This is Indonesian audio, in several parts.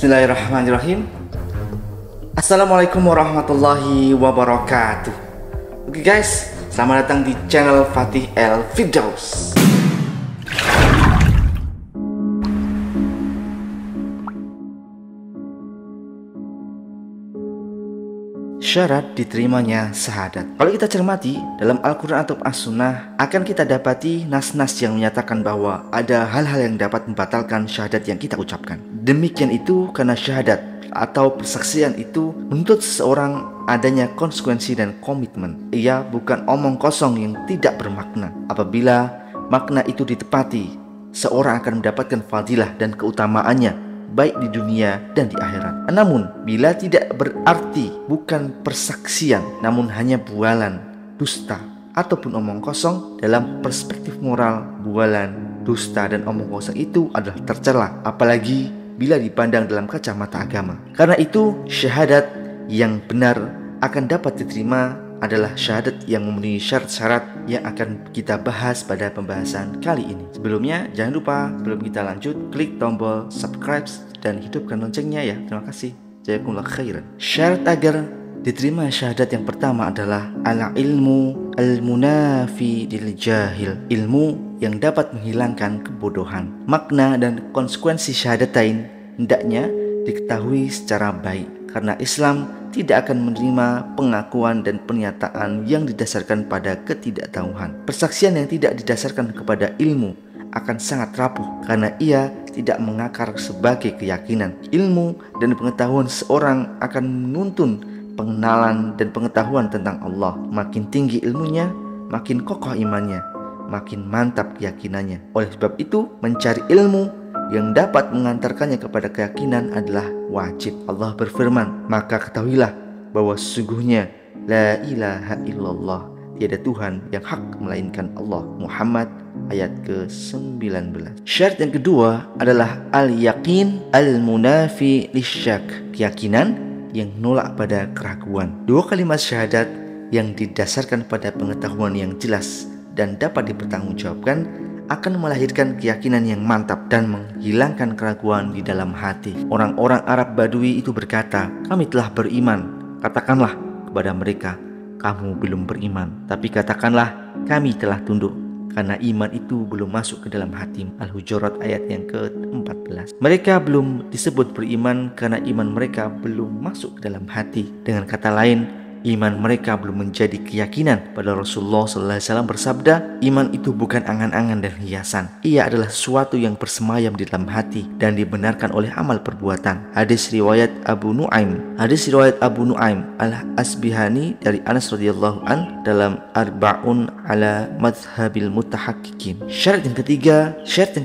Bismillahirrahmanirrahim. Assalamualaikum warahmatullahi wabarakatuh. Oke guys, selamat datang di channel Fatih El Firdaus. Syarat diterimanya syahadat. Kalau kita cermati dalam Al-Quran atau As-Sunnah, akan kita dapati nas-nas yang menyatakan bahwa ada hal-hal yang dapat membatalkan syahadat yang kita ucapkan. Demikian itu karena syahadat atau persaksian itu menuntut seseorang adanya konsekuensi dan komitmen. Ia bukan omong kosong yang tidak bermakna. Apabila makna itu ditepati, seorang akan mendapatkan fadilah dan keutamaannya baik di dunia dan di akhirat. Namun bila tidak berarti bukan persaksian, namun hanya bualan, dusta, ataupun omong kosong, dalam perspektif moral, bualan, dusta, dan omong kosong itu adalah tercela, apalagi bila dipandang dalam kacamata agama. Karena itu syahadat yang benar akan dapat diterima adalah syahadat yang memenuhi syarat-syarat yang akan kita bahas pada pembahasan kali ini. Sebelumnya, jangan lupa sebelum kita lanjut, klik tombol subscribe dan hidupkan loncengnya ya. Terima kasih. Jazakumullah khairan. Syarat agar diterima syahadat yang pertama adalah al-ilmu al-munafi lil jahil. Ilmu yang dapat menghilangkan kebodohan. Makna dan konsekuensi syahadatain hendaknya diketahui secara baik, karena Islam tidak akan menerima pengakuan dan pernyataan yang didasarkan pada ketidaktahuan. Persaksian yang tidak didasarkan kepada ilmu akan sangat rapuh karena ia tidak mengakar sebagai keyakinan. Ilmu dan pengetahuan seorang akan menuntun pengenalan dan pengetahuan tentang Allah. Makin tinggi ilmunya, makin kokoh imannya, makin mantap keyakinannya. Oleh sebab itu, mencari ilmu yang dapat mengantarkannya kepada keyakinan adalah wajib. Allah berfirman, maka ketahuilah bahwa sesungguhnya la ilaha illallah, tiada Tuhan yang hak melainkan Allah. Muhammad ayat ke-19. Syarat yang kedua adalah al-yaqin al-munafi lisyak, keyakinan yang menolak pada keraguan. Dua kalimat syahadat yang didasarkan pada pengetahuan yang jelas dan dapat dipertanggungjawabkan akan melahirkan keyakinan yang mantap dan menghilangkan keraguan di dalam hati. Orang-orang Arab Badui itu berkata, kami telah beriman. Katakanlah kepada mereka, kamu belum beriman. Tapi katakanlah, kami telah tunduk, karena iman itu belum masuk ke dalam hati. Al-Hujurat ayat yang ke-14. Mereka belum disebut beriman karena iman mereka belum masuk ke dalam hati. Dengan kata lain, iman mereka belum menjadi keyakinan. Pada Rasulullah SAW bersabda, iman itu bukan angan-angan dan hiasan. Ia adalah sesuatu yang bersemayam di dalam hati dan dibenarkan oleh amal perbuatan. Hadis riwayat Abu Nuaim Al-Asbihani dari Anas radhiyallahu an dalam Arba'un ala Madhabil Mutahaqqiqin. Syarat yang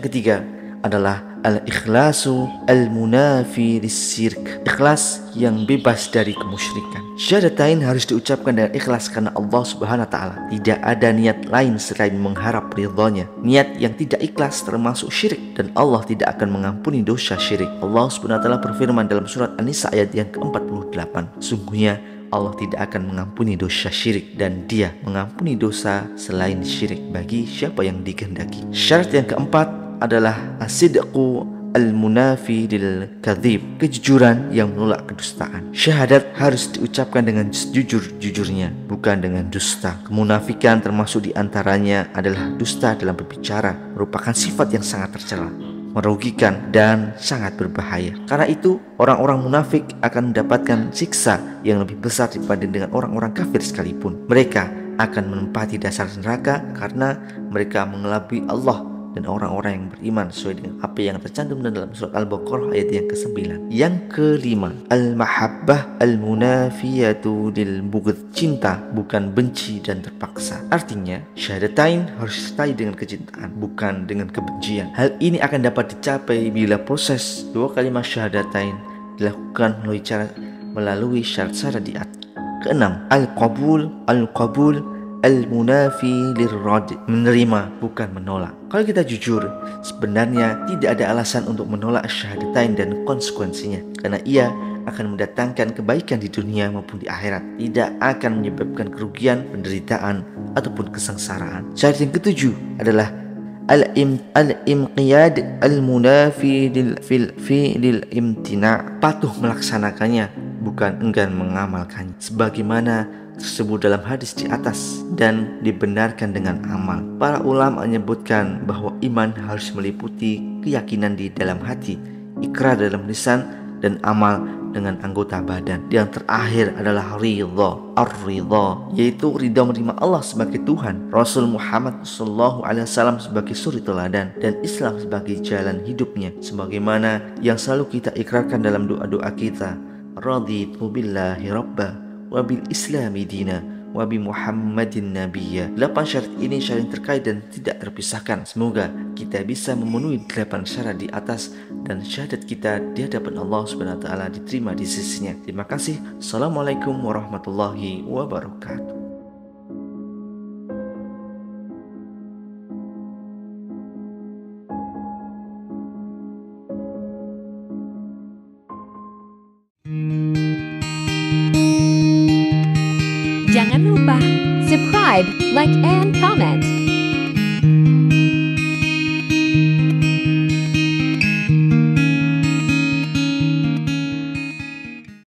ketiga adalah al-ikhlasu al-munafi lis-syirk, ikhlas yang bebas dari kemusyrikan. Syahadatain harus diucapkan dengan ikhlas karena Allah Subhanahu wa taala. Tidak ada niat lain selain mengharap ridhanya. Niat yang tidak ikhlas termasuk syirik dan Allah tidak akan mengampuni dosa syirik. Allah Subhanahu wa taala berfirman dalam surat An-Nisa ayat yang ke-48, sungguhnya Allah tidak akan mengampuni dosa syirik dan Dia mengampuni dosa selain syirik bagi siapa yang dikehendaki. Syarat yang keempat adalah as-sidqu al-munafi lil kadzib, kejujuran yang menolak kedustaan. Syahadat harus diucapkan dengan jujur-jujurnya, bukan dengan dusta. Kemunafikan termasuk diantaranya adalah dusta dalam berbicara, merupakan sifat yang sangat tercela, merugikan, dan sangat berbahaya. Karena itu, orang-orang munafik akan mendapatkan siksa yang lebih besar dibanding dengan orang-orang kafir sekalipun. Mereka akan menempati dasar neraka karena mereka mengelabui Allah dan orang-orang yang beriman sesuai dengan apa yang tercantum dalam surat Al-Baqarah ayat yang ke-9. Yang kelima, al-mahabbah al-munafiyatu lil bughd, cinta bukan benci dan terpaksa. Artinya, syahadatain harus disertai dengan kecintaan, bukan dengan kebencian. Hal ini akan dapat dicapai bila proses dua kalimat syahadatain dilakukan melalui syarat-syarat di atas. Keenam, al-qabul al-munafi lirrad, menerima bukan menolak. Kalau kita jujur, sebenarnya tidak ada alasan untuk menolak syahadatain dan konsekuensinya, karena ia akan mendatangkan kebaikan di dunia maupun di akhirat, tidak akan menyebabkan kerugian, penderitaan, ataupun kesengsaraan. Syarat yang ketujuh adalah Al-imqiyad al-munafi lil imtina, patuh melaksanakannya, bukan enggan mengamalkannya, sebagaimana tersebut dalam hadis di atas dan dibenarkan dengan amal. Para ulama menyebutkan bahwa iman harus meliputi keyakinan di dalam hati, ikrar dalam lisan, dan amal dengan anggota badan. Yang terakhir adalah ridha, ar-ridha, yaitu ridha menerima Allah sebagai Tuhan, Rasul Muhammad SAW sebagai suri teladan, dan Islam sebagai jalan hidupnya, sebagaimana yang selalu kita ikrarkan dalam doa-doa kita. Raditu billahi rabba wa bil islami dina wa bi Muhammadin nabiyya. 8 syarat ini saling terkait dan tidak terpisahkan. Semoga kita bisa memenuhi 8 syarat di atas dan syahadat kita di hadapan Allah Subhanahu wa taala diterima di sisinya. Terima kasih. Assalamualaikum warahmatullahi wabarakatuh. Jangan lupa subscribe, like, and comment.